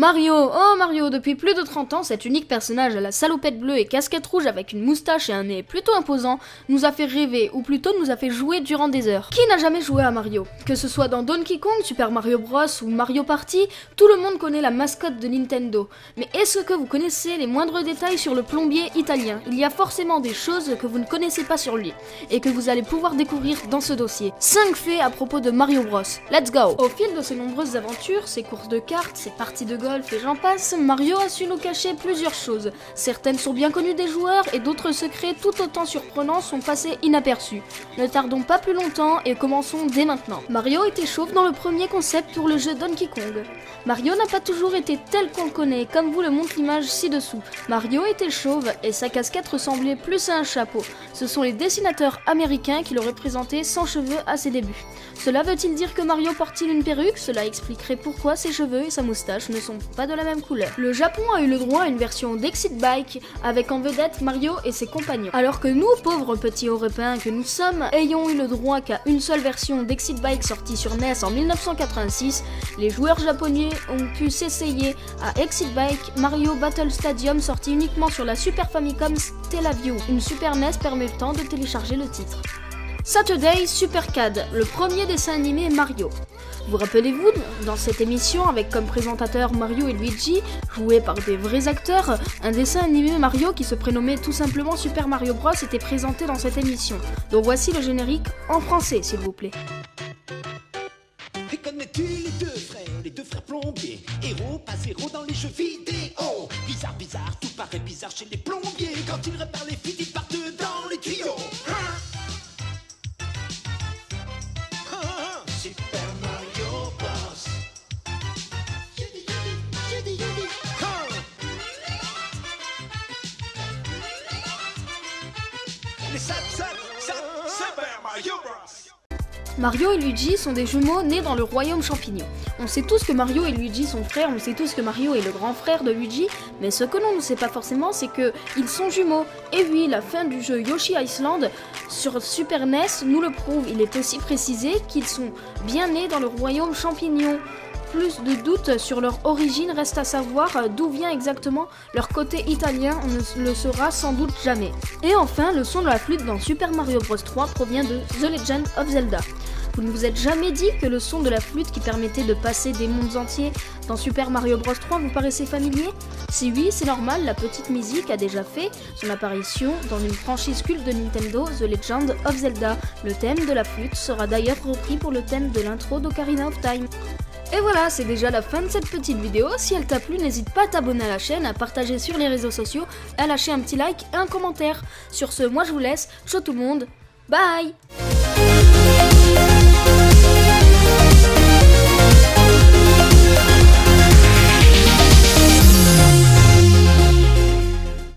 Mario, oh Mario, depuis plus de 30 ans, cet unique personnage à la salopette bleue et casquette rouge avec une moustache et un nez plutôt imposant nous a fait rêver, ou plutôt nous a fait jouer durant des heures. Qui n'a jamais joué à Mario? Que ce soit dans Donkey Kong, Super Mario Bros ou Mario Party, tout le monde connaît la mascotte de Nintendo. Mais est-ce que vous connaissez les moindres détails sur le plombier italien? Il y a forcément des choses que vous ne connaissez pas sur lui, et que vous allez pouvoir découvrir dans ce dossier. 5 faits à propos de Mario Bros. Let's go! Au fil de ses nombreuses aventures, ses courses de cartes, ses parties de golf et j'en passe, Mario a su nous cacher plusieurs choses. Certaines sont bien connues des joueurs et d'autres secrets tout autant surprenants sont passés inaperçus. Ne tardons pas plus longtemps et commençons dès maintenant. Mario était chauve dans le premier concept pour le jeu Donkey Kong. Mario n'a pas toujours été tel qu'on le connaît, comme vous le montre l'image ci-dessous. Mario était chauve et sa casquette ressemblait plus à un chapeau. Ce sont les dessinateurs américains qui le représentaient sans cheveux à ses débuts. Cela veut-il dire que Mario porte-t-il une perruque? Cela expliquerait pourquoi ses cheveux et sa moustache ne sont pas de la même couleur. Le Japon a eu le droit à une version d'Exit Bike avec en vedette Mario et ses compagnons. Alors que nous, pauvres petits Européens que nous sommes, ayons eu le droit qu'à une seule version d'Exit Bike sortie sur NES en 1986, les joueurs japonais ont pu s'essayer à Exit Bike Mario Battle Stadium sorti uniquement sur la Super Famicom Stellaview, une Super NES permettant de télécharger le titre. Saturday Supercad, le premier dessin animé Mario. Vous rappelez-vous, dans cette émission, avec comme présentateurs Mario et Luigi, joués par des vrais acteurs, un dessin animé Mario qui se prénommait tout simplement Super Mario Bros était présenté dans cette émission. Donc voici le générique en français, s'il vous plaît. Et connais-tu les deux frères plombiers, héros pas zéro dans les jeux vidéo. Bizarre, bizarre, tout paraît bizarre chez les plombiers. Quand ils réparent les fuites, ils partent dans les tuyaux. Super Mario Bros. Les Super Mario Bros. Mario et Luigi sont des jumeaux nés dans le royaume champignon. On sait tous que Mario et Luigi sont frères, on sait tous que Mario est le grand frère de Luigi, mais ce que l'on ne sait pas forcément, c'est que ils sont jumeaux. Et oui, la fin du jeu Yoshi Island sur Super NES nous le prouve. Il est aussi précisé qu'ils sont bien nés dans le royaume champignon. Plus de doutes sur leur origine, reste à savoir d'où vient exactement leur côté italien, on ne le saura sans doute jamais. Et enfin, le son de la flûte dans Super Mario Bros 3 provient de The Legend of Zelda. Vous ne vous êtes jamais dit que le son de la flûte qui permettait de passer des mondes entiers dans Super Mario Bros 3 vous paraissait familier? Si oui, c'est normal, la petite musique a déjà fait son apparition dans une franchise culte de Nintendo, The Legend of Zelda. Le thème de la flûte sera d'ailleurs repris pour le thème de l'intro d'Ocarina of Time. Et voilà, c'est déjà la fin de cette petite vidéo. Si elle t'a plu, n'hésite pas à t'abonner à la chaîne, à partager sur les réseaux sociaux, à lâcher un petit like et un commentaire. Sur ce, moi je vous laisse. Ciao tout le monde. Bye!